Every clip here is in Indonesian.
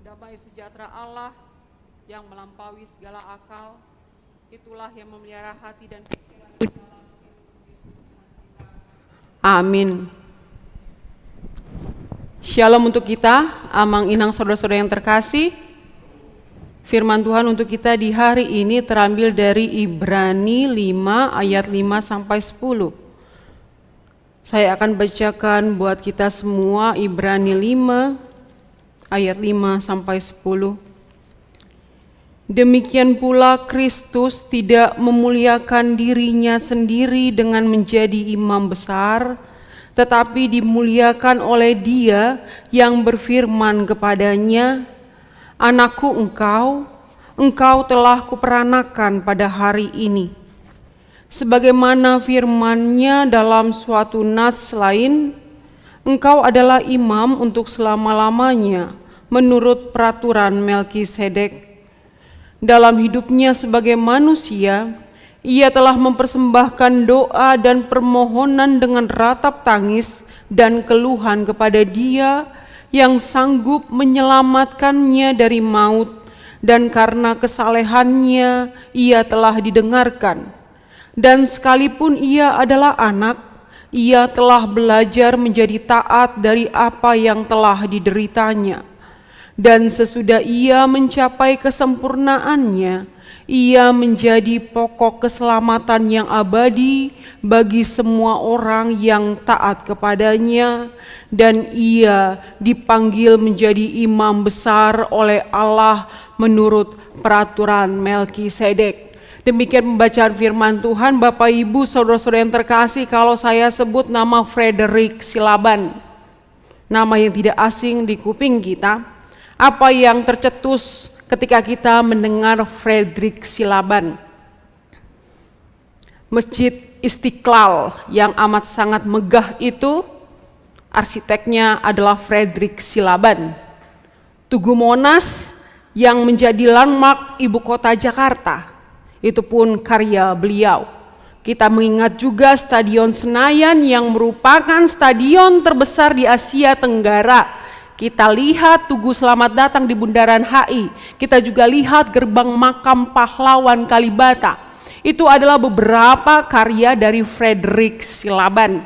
Damai sejahtera Allah yang melampaui segala akal, itulah yang memelihara hati dan pikiran dalam Yesus. Amin. Shalom untuk kita, amang inang saudara-saudara yang terkasih. Firman Tuhan untuk kita di hari ini terambil dari Ibrani 5 ayat 5 sampai 10. Saya akan bacakan buat kita semua Ibrani 5 ayat 5 sampai 10. Demikian pula Kristus tidak memuliakan dirinya sendiri dengan menjadi imam besar, tetapi dimuliakan oleh Dia yang berfirman kepadanya, "Anakku engkau telah kuperanakan pada hari ini." Sebagaimana firman-Nya dalam suatu nats lain, "Engkau adalah imam untuk selama-lamanya menurut peraturan Melkisedek." Dalam hidupnya sebagai manusia, Ia telah mempersembahkan doa dan permohonan dengan ratap tangis dan keluhan kepada Dia yang sanggup menyelamatkannya dari maut, dan karena kesalehannya Ia telah didengarkan. Dan sekalipun Ia adalah anak, Ia telah belajar menjadi taat dari apa yang telah dideritanya. Dan sesudah Ia mencapai kesempurnaannya, Ia menjadi pokok keselamatan yang abadi bagi semua orang yang taat kepadanya, dan Ia dipanggil menjadi imam besar oleh Allah menurut peraturan Melkisedek. Demikian pembacaan firman Tuhan. Bapak Ibu saudara-saudara yang terkasih, kalau saya sebut nama Frederick Silaban, nama yang tidak asing di kuping kita, apa yang tercetus ketika kita mendengar Frederick Silaban? Masjid Istiqlal yang amat sangat megah itu, arsiteknya adalah Frederick Silaban. Tugu Monas yang menjadi landmark ibu kota Jakarta, itu pun karya beliau. Kita mengingat juga Stadion Senayan yang merupakan stadion terbesar di Asia Tenggara. Kita lihat Tugu Selamat Datang di Bundaran HI. Kita juga lihat gerbang makam pahlawan Kalibata. Itu adalah beberapa karya dari Frederick Silaban.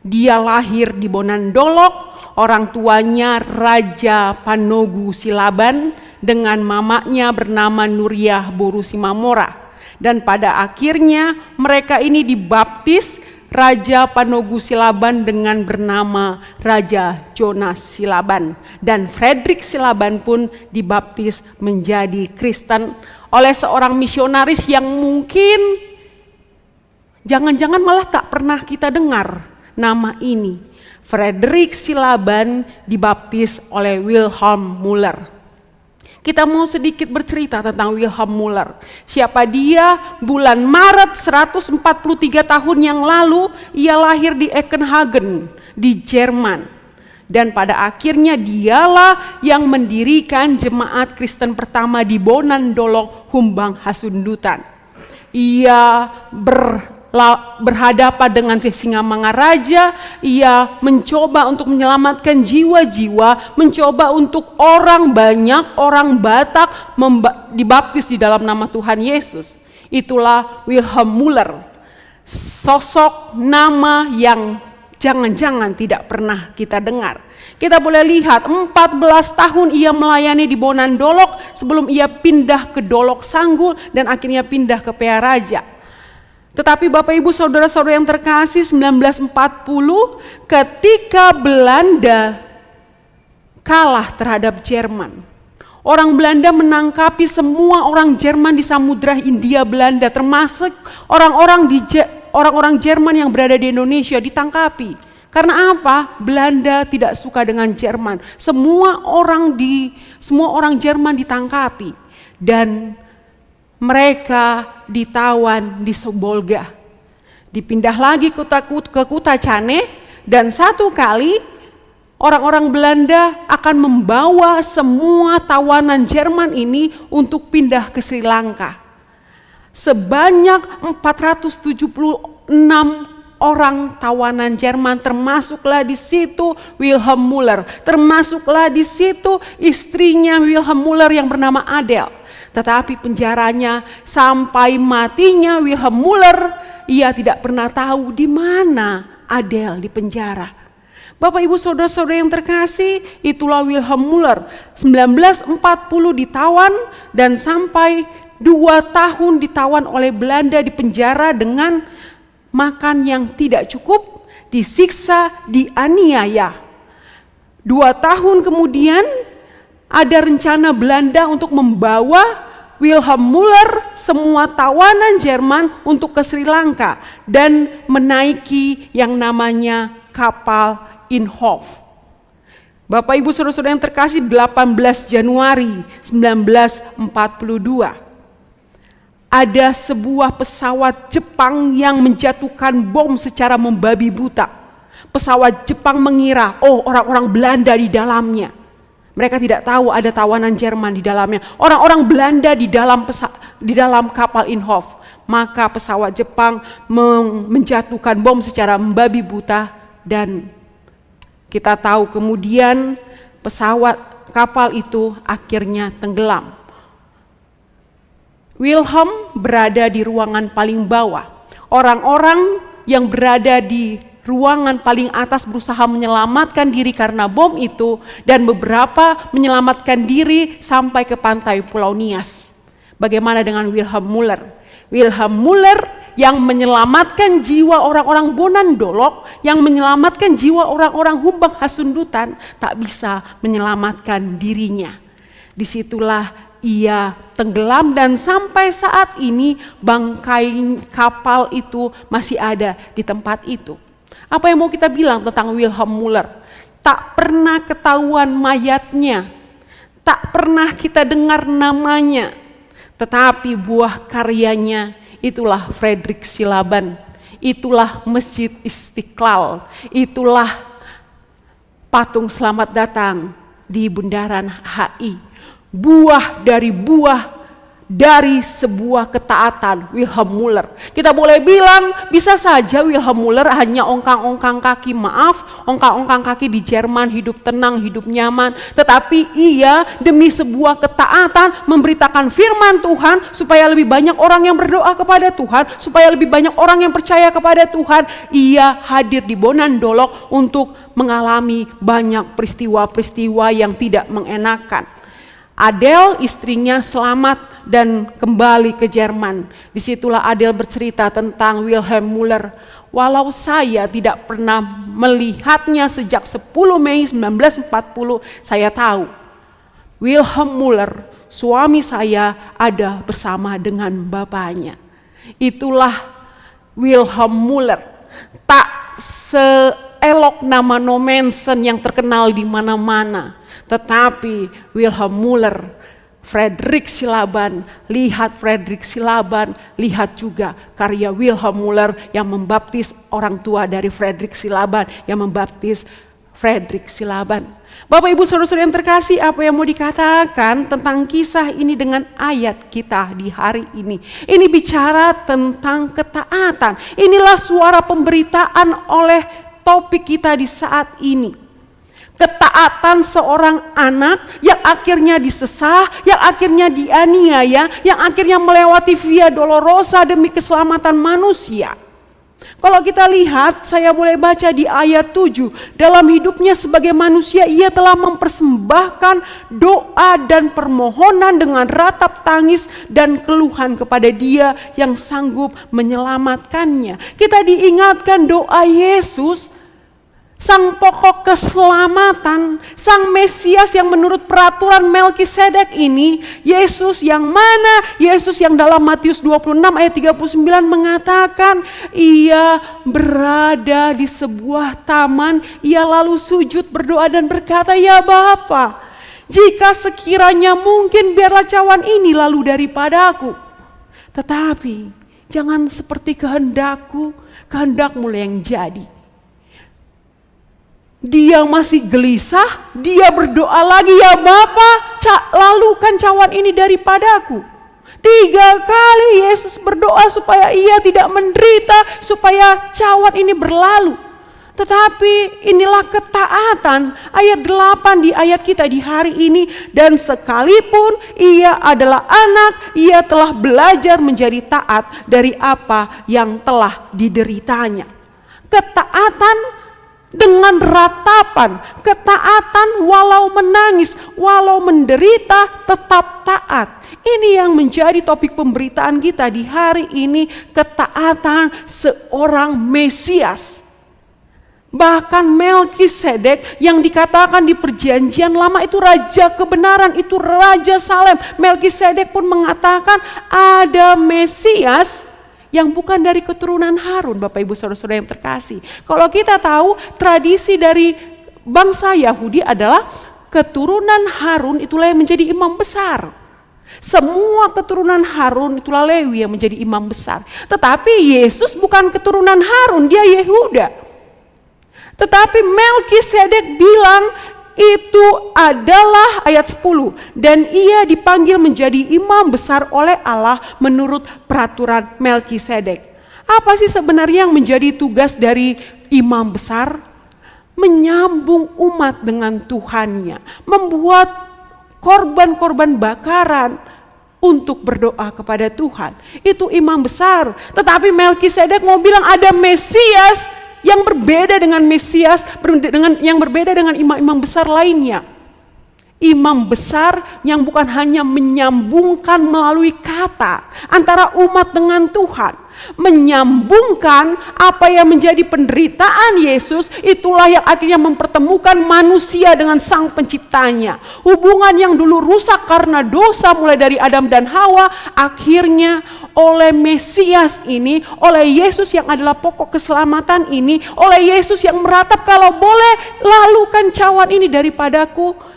Dia lahir di Bonandolok, orang tuanya Raja Panogu Silaban dengan mamanya bernama Nuriyah Boru Simamora. Dan pada akhirnya mereka ini dibaptis Raja Panogu Silaban dengan bernama Raja Jonas Silaban. Dan Frederick Silaban pun dibaptis menjadi Kristen oleh seorang misionaris yang mungkin jangan-jangan malah tak pernah kita dengar nama ini. Frederick Silaban dibaptis oleh Wilhelm Müller. Kita mau sedikit bercerita tentang Wilhelm Müller. Siapa dia? Bulan Maret 143 tahun yang lalu, ia lahir di Ekenhagen, di Jerman. Dan pada akhirnya dialah yang mendirikan jemaat Kristen pertama di Bonandolok, Humbang Hasundutan. Ia berhadapan dengan Singamangaraja, ia mencoba untuk menyelamatkan jiwa-jiwa, mencoba untuk orang banyak, orang Batak dibaptis di dalam nama Tuhan Yesus. Itulah Wilhelm Müller, sosok nama yang jangan-jangan tidak pernah kita dengar. Kita boleh lihat 14 tahun ia melayani di Bonandolok sebelum ia pindah ke Dolok Sanggul dan akhirnya pindah ke Pearaja. Tetapi Bapak Ibu saudara-saudara yang terkasih, 1940 ketika Belanda kalah terhadap Jerman, orang Belanda menangkapi semua orang Jerman di Samudra Hindia Belanda, termasuk orang-orang Jerman yang berada di Indonesia ditangkapi. Karena apa? Belanda tidak suka dengan Jerman. Semua orang Jerman ditangkapi dan mereka ditawan di Sobolga. Dipindah lagi ke Kuta Cane, dan satu kali orang-orang Belanda akan membawa semua tawanan Jerman ini untuk pindah ke Sri Lanka. Sebanyak 476 orang tawanan Jerman, termasuklah di situ Wilhelm Müller, termasuklah di situ istrinya Wilhelm Müller yang bernama Adele. Tetapi penjaranya sampai matinya Wilhelm Müller, ia tidak pernah tahu di mana Adele di penjara. Bapak Ibu Saudara-saudara yang terkasih, itulah Wilhelm Müller. 1940 ditawan dan sampai 2 tahun ditawan oleh Belanda di penjara dengan makan yang tidak cukup, disiksa, dianiaya. 2 tahun kemudian ada rencana Belanda untuk membawa Wilhelm Müller, semua tawanan Jerman untuk ke Sri Lanka dan menaiki yang namanya kapal Inhofe. Bapak Ibu Saudara-saudara yang terkasih, 18 Januari 1942 ada sebuah pesawat Jepang yang menjatuhkan bom secara membabi buta. Pesawat Jepang mengira, orang-orang Belanda di dalamnya. Mereka tidak tahu ada tawanan Jerman di dalamnya. Orang-orang Belanda di dalam kapal Inhofe. Maka pesawat Jepang menjatuhkan bom secara membabi buta dan kita tahu kemudian kapal itu akhirnya tenggelam. Wilhelm berada di ruangan paling bawah. Orang-orang yang berada di ruangan paling atas berusaha menyelamatkan diri karena bom itu, dan beberapa menyelamatkan diri sampai ke pantai Pulau Nias. Bagaimana dengan Wilhelm Müller? Wilhelm Müller yang menyelamatkan jiwa orang-orang Bonandolok, yang menyelamatkan jiwa orang-orang Humbang Hasundutan, tak bisa menyelamatkan dirinya. Disitulah ia tenggelam dan sampai saat ini bangkai kapal itu masih ada di tempat itu. Apa yang mau kita bilang tentang Wilhelm Müller? Tak pernah ketahuan mayatnya, tak pernah kita dengar namanya, tetapi buah karyanya itulah Frederick Silaban, itulah Masjid Istiqlal, itulah patung selamat datang di Bundaran HI. Buah dari sebuah ketaatan Wilhelm Müller. Kita boleh bilang bisa saja Wilhelm Müller hanya ongkang-ongkang kaki, ongkang-ongkang kaki di Jerman, hidup tenang, hidup nyaman. Tetapi ia demi sebuah ketaatan memberitakan firman Tuhan supaya lebih banyak orang yang berdoa kepada Tuhan, supaya lebih banyak orang yang percaya kepada Tuhan. Ia hadir di Bonandolok untuk mengalami banyak peristiwa-peristiwa yang tidak mengenakan. Adele istrinya selamat dan kembali ke Jerman. Disitulah Adele bercerita tentang Wilhelm Müller. Walau saya tidak pernah melihatnya sejak 10 Mei 1940, saya tahu Wilhelm Müller, suami saya, ada bersama dengan bapaknya. Itulah Wilhelm Müller. Tak seelok nama Nommensen yang terkenal di mana-mana. Tetapi Wilhelm Müller, Frederick Silaban, lihat Frederick Silaban, lihat juga karya Wilhelm Müller yang membaptis orang tua dari Frederick Silaban, yang membaptis Frederick Silaban. Bapak Ibu Saudara-saudara yang terkasih, apa yang mau dikatakan tentang kisah ini dengan ayat kita di hari ini? Ini bicara tentang ketaatan. Inilah suara pemberitaan oleh topik kita di saat ini. Ketaatan seorang anak yang akhirnya disesah, yang akhirnya dianiaya, yang akhirnya melewati via dolorosa demi keselamatan manusia. Kalau kita lihat, saya boleh baca di ayat 7, dalam hidupnya sebagai manusia ia telah mempersembahkan doa dan permohonan dengan ratap tangis dan keluhan kepada Dia yang sanggup menyelamatkannya. Kita diingatkan doa Yesus, Sang pokok keselamatan, Sang Mesias yang menurut peraturan Melkisedek ini, Yesus yang mana? Yesus yang dalam Matius 26 ayat 39 mengatakan, ia berada di sebuah taman, ia lalu sujud berdoa dan berkata, ya Bapa, jika sekiranya mungkin biarlah cawan ini lalu daripadaku. Tetapi jangan seperti kehendakku, kehendakmu yang jadi. Dia masih gelisah, dia berdoa lagi, ya Bapa, lalukan cawan ini daripadaku. 3 kali Yesus berdoa supaya ia tidak menderita, supaya cawan ini berlalu. Tetapi inilah ketaatan ayat 8 di ayat kita di hari ini. Dan sekalipun ia adalah anak, ia telah belajar menjadi taat dari apa yang telah dideritanya. Ketaatan dengan ratapan, ketaatan walau menangis, walau menderita tetap taat. Ini yang menjadi topik pemberitaan kita di hari ini, ketaatan seorang Mesias. Bahkan Melkisedek yang dikatakan di perjanjian lama itu raja kebenaran, itu raja Salem. Melkisedek pun mengatakan ada Mesias yang bukan dari keturunan Harun. Bapak ibu saudara-saudara yang terkasih, kalau kita tahu tradisi dari bangsa Yahudi adalah keturunan Harun itulah yang menjadi imam besar. Semua keturunan Harun itulah Lewi yang menjadi imam besar. Tetapi Yesus bukan keturunan Harun, dia Yehuda. Tetapi Melkisedek bilang itu adalah ayat 10. Dan ia dipanggil menjadi imam besar oleh Allah menurut peraturan Melkisedek. Apa sih sebenarnya yang menjadi tugas dari imam besar? Menyambung umat dengan Tuhannya. Membuat korban-korban bakaran untuk berdoa kepada Tuhan. Itu imam besar. Tetapi Melkisedek mau bilang ada Mesias yang berbeda dengan Mesias, yang berbeda dengan imam-imam besar lainnya. Imam besar yang bukan hanya menyambungkan melalui kata antara umat dengan Tuhan, menyambungkan apa yang menjadi penderitaan Yesus, itulah yang akhirnya mempertemukan manusia dengan Sang Penciptanya. Hubungan yang dulu rusak karena dosa mulai dari Adam dan Hawa, akhirnya oleh Mesias ini, oleh Yesus yang adalah pokok keselamatan ini, oleh Yesus yang meratap, kalau boleh lalukan cawan ini daripadaku.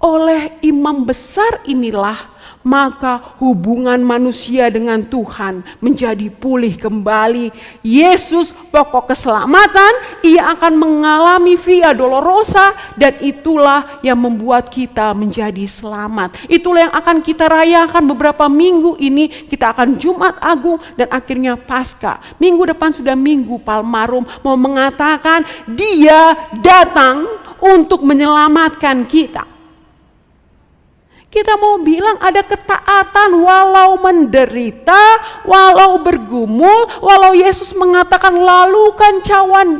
Oleh imam besar inilah maka hubungan manusia dengan Tuhan menjadi pulih kembali. Yesus pokok keselamatan, ia akan mengalami via dolorosa, dan itulah yang membuat kita menjadi selamat. Itulah yang akan kita rayakan beberapa minggu ini. Kita akan Jumat Agung dan akhirnya Paskah. Minggu depan sudah Minggu Palmarum, mau mengatakan dia datang untuk menyelamatkan kita. Kita mau bilang ada ketaatan walau menderita, walau bergumul, walau Yesus mengatakan lalukan cawan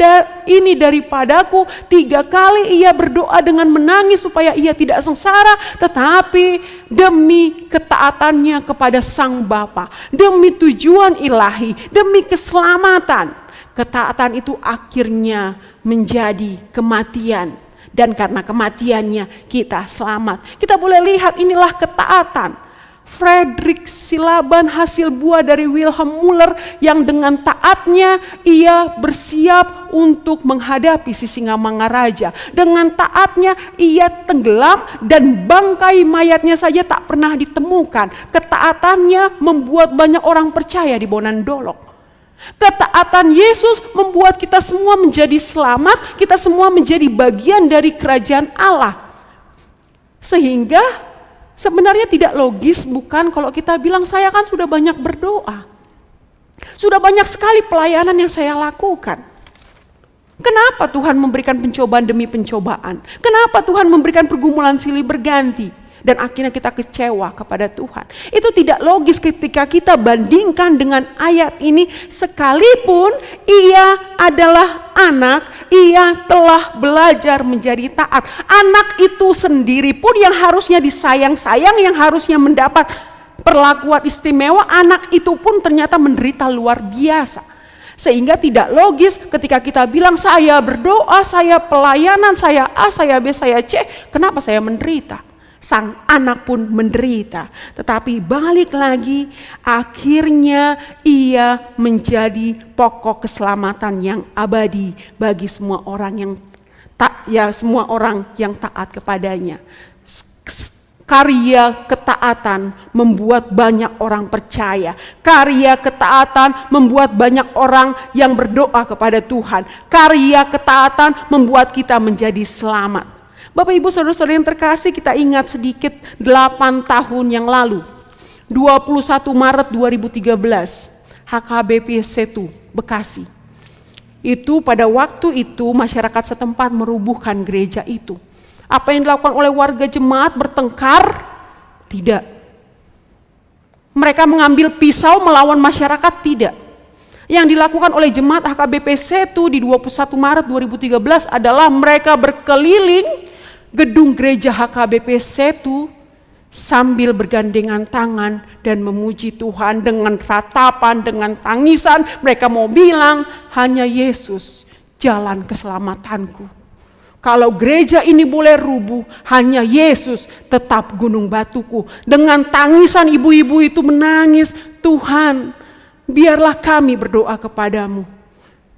ini daripadaku. 3 kali ia berdoa dengan menangis supaya ia tidak sengsara, tetapi demi ketaatannya kepada Sang Bapa, demi tujuan ilahi, demi keselamatan, ketaatan itu akhirnya menjadi kematian. Dan karena kematiannya kita selamat. Kita boleh lihat inilah ketaatan. Frederick Silaban hasil buah dari Wilhelm Muller yang dengan taatnya ia bersiap untuk menghadapi si Singamangaraja. Dengan taatnya ia tenggelam dan bangkai mayatnya saja tak pernah ditemukan. Ketaatannya membuat banyak orang percaya di Bonandolok. Ketaatan Yesus membuat kita semua menjadi selamat, kita semua menjadi bagian dari kerajaan Allah. Sehingga sebenarnya tidak logis bukan kalau kita bilang saya kan sudah banyak berdoa. Sudah banyak sekali pelayanan yang saya lakukan. Kenapa Tuhan memberikan pencobaan demi pencobaan? Kenapa Tuhan memberikan pergumulan silih berganti? Dan akhirnya kita kecewa kepada Tuhan. Itu tidak logis ketika kita bandingkan dengan ayat ini. Sekalipun ia adalah anak, ia telah belajar menjadi taat. Anak itu sendiri pun yang harusnya disayang-sayang, yang harusnya mendapat perlakuan istimewa, anak itu pun ternyata menderita luar biasa. Sehingga tidak logis ketika kita bilang saya berdoa, saya pelayanan, saya A, saya B, saya C, kenapa saya menderita? Sang anak pun menderita. Tetapi balik lagi, akhirnya ia menjadi pokok keselamatan yang abadi bagi semua orang yang taat kepadanya. Karya ketaatan membuat banyak orang percaya. Karya ketaatan membuat banyak orang yang berdoa kepada Tuhan. Karya ketaatan membuat kita menjadi selamat. Bapak Ibu Saudara-saudara yang terkasih, kita ingat sedikit 8 tahun yang lalu. 21 Maret 2013, HKBP Setu, Bekasi. Itu pada waktu itu masyarakat setempat merubuhkan gereja itu. Apa yang dilakukan oleh warga jemaat bertengkar? Tidak. Mereka mengambil pisau melawan masyarakat? Tidak. Yang dilakukan oleh jemaat HKBP Setu di 21 Maret 2013 adalah mereka berkeliling gedung gereja HKBP Setu sambil bergandengan tangan dan memuji Tuhan dengan ratapan, dengan tangisan. Mereka mau bilang, hanya Yesus jalan keselamatanku. Kalau gereja ini boleh rubuh, hanya Yesus tetap gunung batuku. Dengan tangisan ibu-ibu itu menangis, Tuhan, biarlah kami berdoa kepadamu.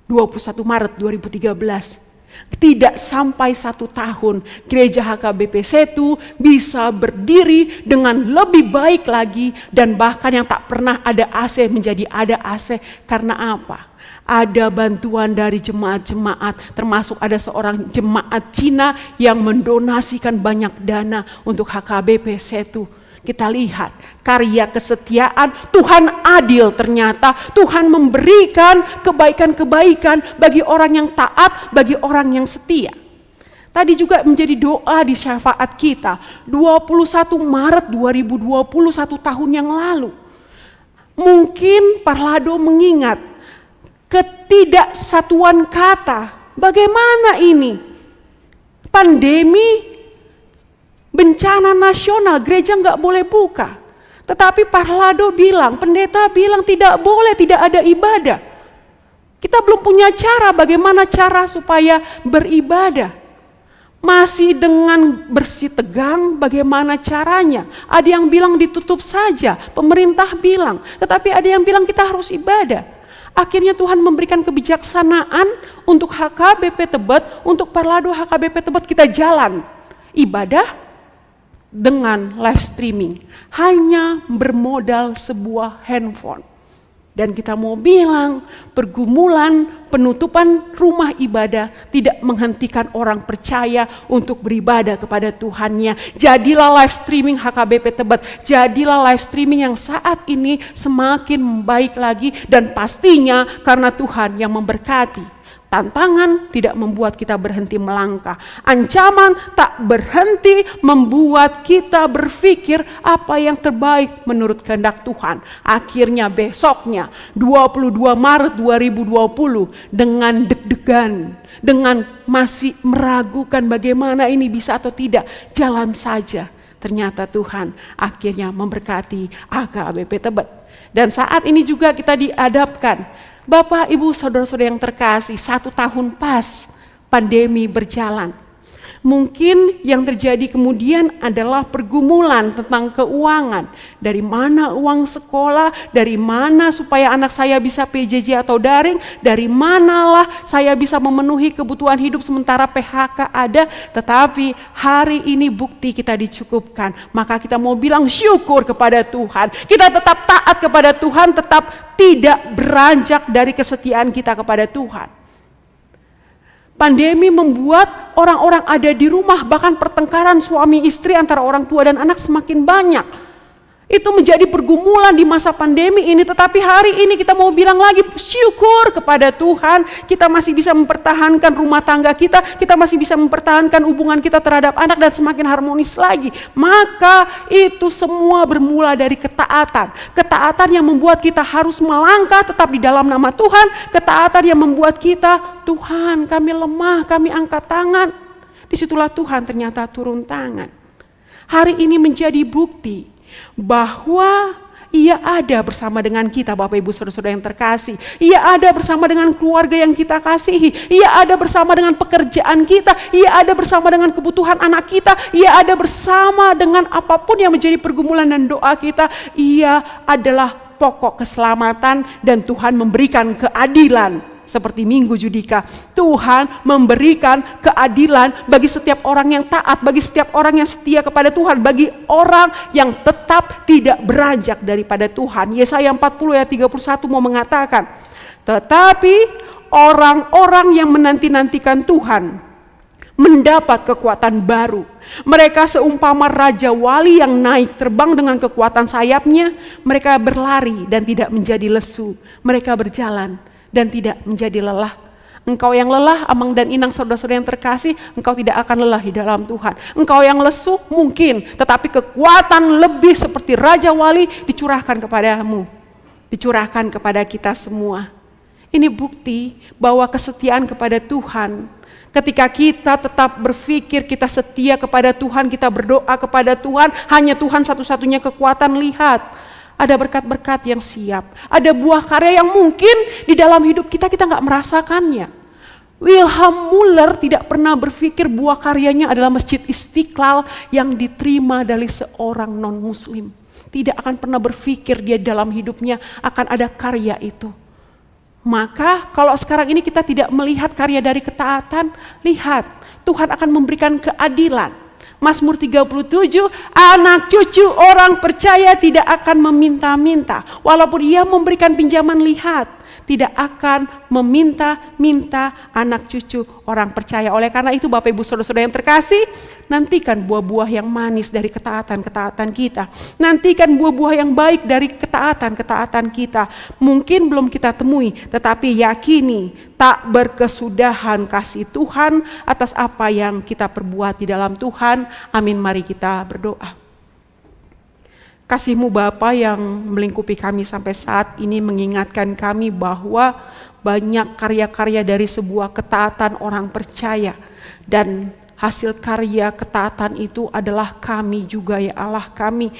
21 Maret 2013. Tidak sampai 1 tahun gereja HKBP Setu bisa berdiri dengan lebih baik lagi, dan bahkan yang tak pernah ada AC menjadi ada AC. Karena apa? Ada bantuan dari jemaat-jemaat, termasuk ada seorang jemaat Cina yang mendonasikan banyak dana untuk HKBP Setu. Kita lihat karya kesetiaan, Tuhan adil ternyata. Tuhan memberikan kebaikan-kebaikan bagi orang yang taat, bagi orang yang setia. Tadi juga menjadi doa di syafaat kita, 21 Maret 2021 tahun yang lalu. Mungkin Parlado mengingat ketidaksatuan kata. Bagaimana ini? Pandemi, bencana nasional, gereja nggak boleh buka. Tetapi Parlado bilang, pendeta bilang tidak boleh, tidak ada ibadah. Kita belum punya cara, bagaimana cara supaya beribadah. Masih dengan bersih tegang, bagaimana caranya? Ada yang bilang ditutup saja, pemerintah bilang. Tetapi ada yang bilang kita harus ibadah. Akhirnya Tuhan memberikan kebijaksanaan untuk HKBP Tebet, untuk Parlado HKBP Tebet, kita jalan ibadah dengan live streaming, hanya bermodal sebuah handphone. Dan kita mau bilang, pergumulan penutupan rumah ibadah tidak menghentikan orang percaya untuk beribadah kepada Tuhannya. Jadilah live streaming HKBP Tebet, jadilah live streaming yang saat ini semakin membaik lagi, dan pastinya karena Tuhan yang memberkati. Tantangan tidak membuat kita berhenti melangkah. Ancaman tak berhenti membuat kita berpikir apa yang terbaik menurut kehendak Tuhan. Akhirnya besoknya 22 Maret 2020 dengan deg-degan, dengan masih meragukan bagaimana ini bisa atau tidak, jalan saja. Ternyata Tuhan akhirnya memberkati HKBP Tebet. Dan saat ini juga kita dihadapkan, Bapak, Ibu, Saudara-saudara yang terkasih, 1 tahun pas pandemi berjalan. Mungkin yang terjadi kemudian adalah pergumulan tentang keuangan. Dari mana uang sekolah, dari mana supaya anak saya bisa PJJ atau daring, dari manalah saya bisa memenuhi kebutuhan hidup sementara PHK ada. Tetapi hari ini bukti kita dicukupkan. Maka kita mau bilang syukur kepada Tuhan. Kita tetap taat kepada Tuhan, tetap tidak beranjak dari kesetiaan kita kepada Tuhan. Pandemi membuat orang-orang ada di rumah, bahkan pertengkaran suami istri antara orang tua dan anak semakin banyak. Itu menjadi pergumulan di masa pandemi ini, tetapi hari ini kita mau bilang lagi syukur kepada Tuhan, kita masih bisa mempertahankan rumah tangga kita masih bisa mempertahankan hubungan kita terhadap anak dan semakin harmonis lagi. Maka itu semua bermula dari ketaatan. Ketaatan yang membuat kita harus melangkah tetap di dalam nama Tuhan, ketaatan yang membuat kita, Tuhan kami lemah, kami angkat tangan. Disitulah Tuhan ternyata turun tangan. Hari ini menjadi bukti bahwa Ia ada bersama dengan kita, Bapak Ibu Saudara-saudara yang terkasih. Ia ada bersama dengan keluarga yang kita kasihi. Ia ada bersama dengan pekerjaan kita. Ia ada bersama dengan kebutuhan anak kita. Ia ada bersama dengan apapun yang menjadi pergumulan dan doa kita. Ia adalah pokok keselamatan, dan Tuhan memberikan keadilan. Seperti Minggu Judika, Tuhan memberikan keadilan bagi setiap orang yang taat, bagi setiap orang yang setia kepada Tuhan, bagi orang yang tetap tidak beranjak daripada Tuhan. Yesaya 40 ayat 31 mau mengatakan, tetapi orang-orang yang menanti-nantikan Tuhan mendapat kekuatan baru. Mereka seumpama raja wali yang naik terbang dengan kekuatan sayapnya. Mereka berlari dan tidak menjadi lesu. Mereka berjalan dan tidak menjadi lelah. Engkau yang lelah, Amang dan Inang, saudara-saudara yang terkasih, engkau tidak akan lelah di dalam Tuhan. Engkau yang lesu mungkin, tetapi kekuatan lebih seperti raja wali dicurahkan kepadamu, dicurahkan kepada kita semua. Ini bukti bahwa kesetiaan kepada Tuhan, ketika kita tetap berpikir kita setia kepada Tuhan, kita berdoa kepada Tuhan, hanya Tuhan satu-satunya kekuatan. Lihat, ada berkat-berkat yang siap, ada buah karya yang mungkin di dalam hidup kita nggak merasakannya. Wilhelm Muller tidak pernah berpikir buah karyanya adalah Masjid Istiqlal yang diterima dari seorang non-muslim. Tidak akan pernah berpikir dia dalam hidupnya akan ada karya itu. Maka kalau sekarang ini kita tidak melihat karya dari ketaatan, lihat Tuhan akan memberikan keadilan. Mazmur 37, anak cucu orang percaya tidak akan meminta-minta. Walaupun ia memberikan pinjaman, lihat, tidak akan meminta-minta anak cucu orang percaya. Oleh karena itu Bapak Ibu Saudara-saudara yang terkasih, nantikan buah-buah yang manis dari ketaatan-ketaatan kita. Nantikan buah-buah yang baik dari ketaatan-ketaatan kita. Mungkin belum kita temui, tetapi yakini tak berkesudahan kasih Tuhan atas apa yang kita perbuat di dalam Tuhan. Amin, mari kita berdoa. Kasih-Mu Bapa yang melingkupi kami sampai saat ini mengingatkan kami bahwa banyak karya-karya dari sebuah ketaatan orang percaya, dan hasil karya ketaatan itu adalah kami juga ya Allah, kami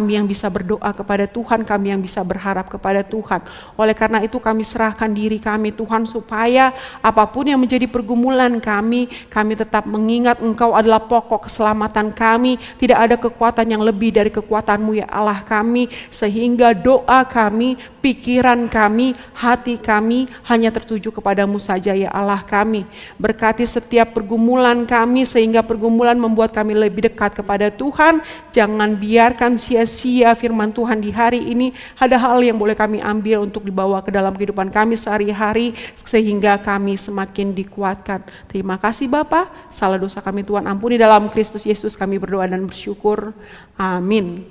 yang bisa berdoa kepada Tuhan, kami yang bisa berharap kepada Tuhan. Oleh karena itu kami serahkan diri kami Tuhan, supaya apapun yang menjadi pergumulan kami tetap mengingat Engkau adalah pokok keselamatan kami. Tidak ada kekuatan yang lebih dari kekuatan-Mu ya Allah kami, sehingga doa kami, pikiran kami, hati kami hanya tertuju kepadamu saja ya Allah kami. Berkati setiap pergumulan kami sehingga pergumulan membuat kami lebih dekat kepada Tuhan. Jangan biarkan sia-sia firman Tuhan di hari ini. Ada hal yang boleh kami ambil untuk dibawa ke dalam kehidupan kami sehari-hari sehingga kami semakin dikuatkan. Terima kasih Bapa, salah dosa kami Tuhan ampuni, dalam Kristus Yesus kami berdoa dan bersyukur. Amin.